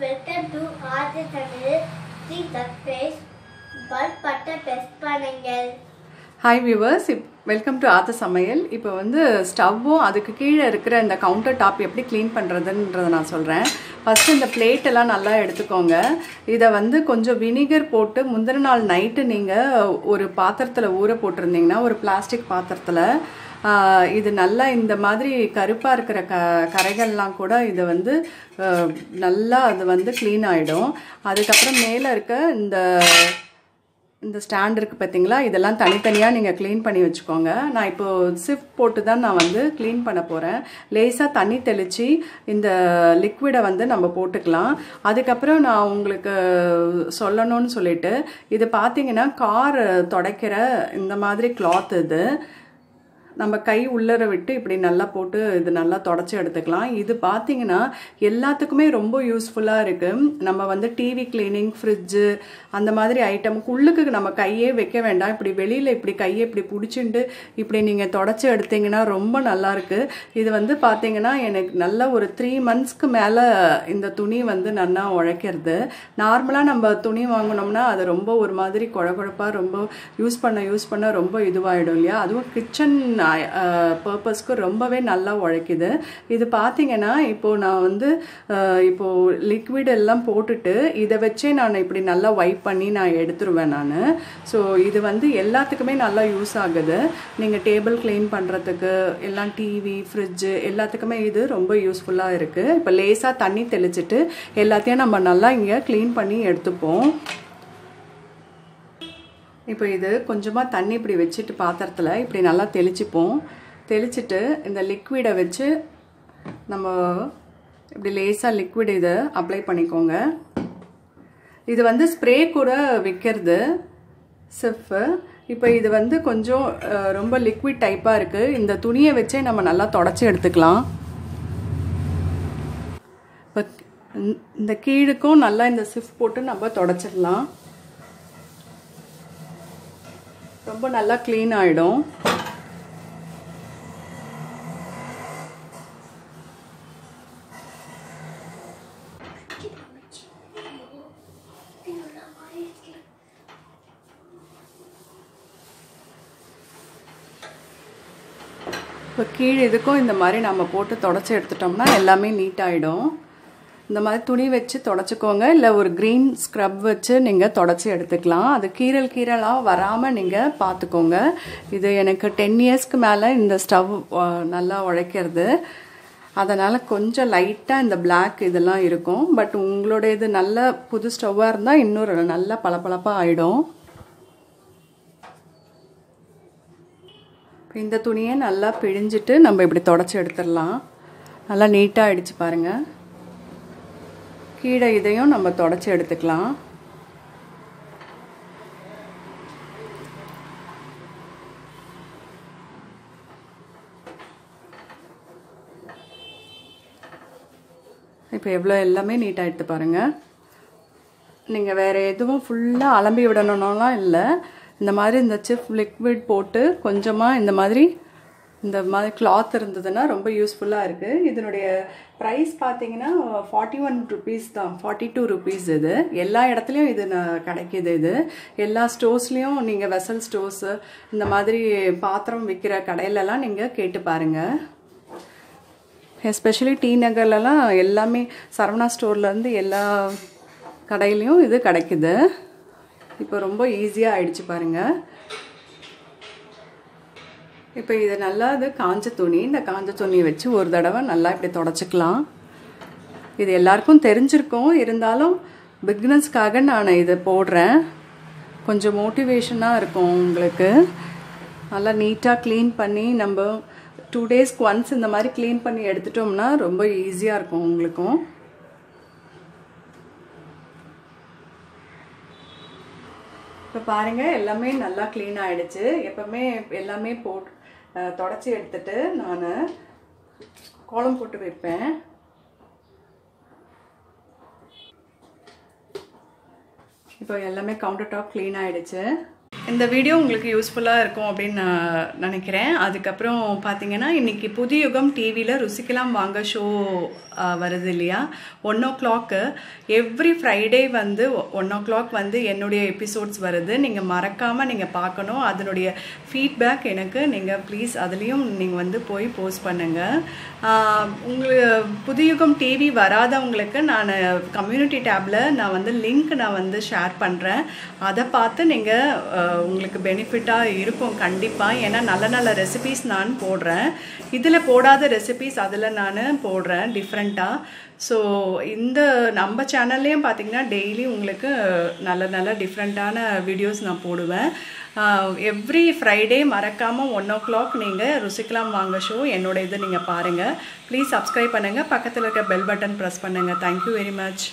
welcome to Arte Tamil. Please subscribe, பட்டை press பண்ணுங்கள். Hi viewers, welcome to Arte Samayal. இப்போ வந்து ஸ்டவ்வும் அதுக்கு கீழே இருக்கிற இந்த கவுண்டர் டாப் எப்படி க்ளீன் பண்ணுறதுன்றதை நான் சொல்கிறேன். ஃபஸ்ட்டு இந்த பிளேட் எல்லாம் நல்லா எடுத்துக்கோங்க. இதை வந்து கொஞ்சம் வினிகர் போட்டு முந்தின நாள் நைட்டு நீங்கள் ஒரு பாத்திரத்தில் ஊற போட்டிருந்தீங்கன்னா, ஒரு பிளாஸ்டிக் பாத்திரத்தில் இது நல்லா இந்த மாதிரி கருப்பாக இருக்கிற கரைகள்லாம் கூட இதை வந்து நல்லா அது வந்து க்ளீன் ஆகிடும். அதுக்கப்புறம் மேலே இருக்க இந்த ஸ்டாண்ட் இருக்குது பார்த்தீங்களா, இதெல்லாம் தனித்தனியாக நீங்கள் க்ளீன் பண்ணி வச்சுக்கோங்க. நான் இப்போது சிஃப்ட் போட்டு தான் நான் வந்து க்ளீன் பண்ண போகிறேன். லேசாக தண்ணி தெளித்து இந்த லிக்விடை வந்து நம்ம போட்டுக்கலாம். அதுக்கப்புறம் நான் உங்களுக்கு சொல்லணும்னு சொல்லிட்டு, இது பார்த்தீங்கன்னா கார் துடைக்கிற இந்த மாதிரி கிளாத் இது. நம்ம கை உள்ளர விட்டு இப்படி நல்லா போட்டு இது நல்லா தொடச்சி எடுத்துக்கலாம். இது பார்த்தீங்கன்னா எல்லாத்துக்குமே ரொம்ப யூஸ்ஃபுல்லாக இருக்குது. நம்ம வந்து டிவி கிளீனிங், ஃப்ரிட்ஜு அந்த மாதிரி ஐட்டமுக்கு உள்ளுக்கு நம்ம கையே வைக்க வேண்டாம். இப்படி வெளியில் இப்படி கையை இப்படி பிடிச்சிட்டு இப்படி நீங்கள் தொடச்சி எடுத்தீங்கன்னா ரொம்ப நல்லாயிருக்கு. இது வந்து பார்த்தீங்கன்னா எனக்கு நல்ல ஒரு 3 monthsக்கு மேலே இந்த துணி வந்து நல்லா உழைக்கிறது. நார்மலாக நம்ம துணி வாங்கினோம்னா அது ரொம்ப ஒரு மாதிரி குழகுழப்பாக ரொம்ப யூஸ் பண்ண ரொம்ப இதுவாகிடும் இல்லையா. அதுவும் கிச்சன் பர்பஸ்க்கு ரொம்பவே நல்லா உழைக்குது. இது பார்த்தீங்கன்னா இப்போது நான் வந்து இப்போது லிக்விட் எல்லாம் போட்டுட்டு இதை வச்சே நான் இப்படி நல்லா வைப் பண்ணி நான் எடுத்துருவேன் நான். ஸோ இது வந்து எல்லாத்துக்குமே நல்லா யூஸ் ஆகுது. நீங்கள் டேபிள் க்ளீன் பண்ணுறதுக்கு, எல்லாம் டிவி, ஃப்ரிட்ஜு எல்லாத்துக்குமே இது ரொம்ப யூஸ்ஃபுல்லாக இருக்குது. இப்போ லேசாக தண்ணி தெளிச்சிட்டு எல்லாத்தையும் நம்ம நல்லா இங்கே க்ளீன் பண்ணி எடுத்துப்போம். இப்போ இது கொஞ்சமாக தண்ணி இப்படி வச்சுட்டு பாத்திரத்தில் இப்படி நல்லா தெளிச்சுப்போம். தெளிச்சுட்டு இந்த லிக்விடை வச்சு நம்ம இப்படி லேசாக லிக்விட் இதை அப்ளை பண்ணிக்கோங்க. இது வந்து ஸ்ப்ரே கூட விற்கிறது சிஃப்பு. இப்போ இது வந்து கொஞ்சம் ரொம்ப லிக்விட் டைப்பாக இருக்குது. இந்த துணியை வச்சே நம்ம நல்லா தொடச்சி எடுத்துக்கலாம். இப்போ இந்த கீழுக்கும் நல்லா இந்த சிஃப் போட்டு நம்ம தொடச்சிடலாம். ரொம்ப நல்லா க்ளீன் ஆகிடும். இப்போ கீழே இதுக்கும் இந்த மாதிரி நம்ம போட்டு தொடச்சி எடுத்துட்டோம்னா எல்லாமே நீட்டாகிடும். இந்த மாதிரி துணி வச்சு தொடச்சிக்கோங்க, இல்லை ஒரு க்ரீன் ஸ்க்ரப் வச்சு நீங்கள் தொடச்சி எடுத்துக்கலாம். அது கீரலாக வராமல் நீங்கள் பார்த்துக்கோங்க. இது எனக்கு 10 yearsக்கு மேலே இந்த ஸ்டவ் நல்லா உழைக்கிறது. அதனால் கொஞ்சம் லைட்டாக இந்த பிளாக் இதெல்லாம் இருக்கும். பட் உங்களோட இது நல்ல புது ஸ்டவ்வாக இருந்தால் இன்னொரு நல்லா பளபளப்பாக ஆகிடும். இந்த துணியை நல்லா பிழிஞ்சிட்டு நம்ம இப்படி தொடச்சி எடுத்துடலாம். நல்லா நீட்டாக ஆகிடுச்சு பாருங்கள். கீழே இதையும் நம்ம தொடச்சி எடுத்துக்கலாம். இப்போ எவ்வளோ எல்லாமே நீட்டாக எடுத்து பாருங்கள். நீங்கள் வேறு எதுவும் ஃபுல்லாக அலம்பி விடணும்னாலாம் இல்லை. இந்த மாதிரி இந்த சிஃப் லிக்விட் போட்டு கொஞ்சமாக இந்த மாதிரி கிளாத் இருந்ததுன்னா ரொம்ப யூஸ்ஃபுல்லாக இருக்குது. இதனுடைய ப்ரைஸ் பார்த்தீங்கன்னா 41 rupees தான், 42 rupees. இது எல்லா இடத்துலையும் இது கிடைக்கிது. இது எல்லா ஸ்டோர்ஸ்லேயும் நீங்கள் வெசல் ஸ்டோர்ஸு இந்த மாதிரி பாத்திரம் விற்கிற கடையிலலாம் நீங்கள் கேட்டு பாருங்கள். எஸ்பெஷலி டி நகர்லலாம் எல்லாமே சரவணா ஸ்டோர்லேருந்து எல்லா கடையிலையும் இது கிடைக்குது. இப்போ ரொம்ப ஈஸியாக ஆயிடுச்சு பாருங்கள். இப்போ இது நல்லா இது காஞ்ச துணி, இந்த காஞ்ச துணியை வச்சு ஒரு தடவை நல்லா இப்படி தொடச்சிக்கலாம். இது எல்லாருக்கும் தெரிஞ்சிருக்கும், இருந்தாலும் பிக்னஸ்க்காக நான் இதை போடுறேன். கொஞ்சம் மோட்டிவேஷனாக இருக்கும் உங்களுக்கு. நல்லா நீட்டாக க்ளீன் பண்ணி நம்ம 2 daysக்கு ஒன்ஸ் இந்த மாதிரி க்ளீன் பண்ணி எடுத்துட்டோம்னா ரொம்ப ஈஸியாக இருக்கும் உங்களுக்கும். இப்போ பாருங்கள் எல்லாமே நல்லா க்ளீன் ஆகிடுச்சு. எப்போவுமே எல்லாமே தொடச்சி எடுத்துட்டு நான் கோலம் போட்டு வைப்பேன். இப்போ எல்லாமே கவுண்டர் டாப் க்ளீன் ஆகிடுச்சு. இந்த வீடியோ உங்களுக்கு யூஸ்ஃபுல்லாக இருக்கும் அப்படின்னு நான் நினைக்கிறேன். அதுக்கப்புறம் பார்த்தீங்கன்னா இன்றைக்கி புதுயுகம் டிவியில் ருசிக்கலாம் வாங்க ஷோ வருது இல்லையா, 1 o'clock எவ்ரி ஃப்ரைடே வந்து 1 o'clock வந்து என்னுடைய எபிசோட்ஸ் வருது. நீங்கள் மறக்காமல் நீங்கள் பார்க்கணும். அதனுடைய ஃபீட்பேக் எனக்கு நீங்கள் ப்ளீஸ் அதுலேயும் நீங்கள் வந்து போய் போஸ்ட் பண்ணுங்கள். உங்களுக்கு புதுயுகம் டிவி வராதவங்களுக்கு நான் கம்யூனிட்டி டேப்பில் நான் வந்து லிங்க் நான் வந்து ஷேர் பண்ணுறேன். அதை பார்த்து நீங்கள் உங்களுக்கு பெனிஃபிட்டாக இருக்கும் கண்டிப்பாக. ஏன்னா நல்ல நல்ல ரெசிபீஸ் நான் போடுறேன். இதில் போடாத ரெசிபீஸ் அதில் நான் போடுறேன் டிஃப்ரெண்ட்டாக. ஸோ இந்த நம்ம சேனல்லையும் பார்த்திங்கன்னா டெய்லி உங்களுக்கு நல்ல நல்ல டிஃப்ரெண்ட்டான வீடியோஸ் நான் போடுவேன். எவ்ரி ஃப்ரைடே மறக்காமல் 1 o'clock நீங்கள் ருசிக்கலாம் வாங்க ஷோ என்னோட இதை நீங்கள் பாருங்கள். ப்ளீஸ் சப்ஸ்கிரைப் பண்ணுங்கள். பக்கத்தில் இருக்க பெல் பட்டன் ப்ரெஸ் பண்ணுங்கள். Thank you very much.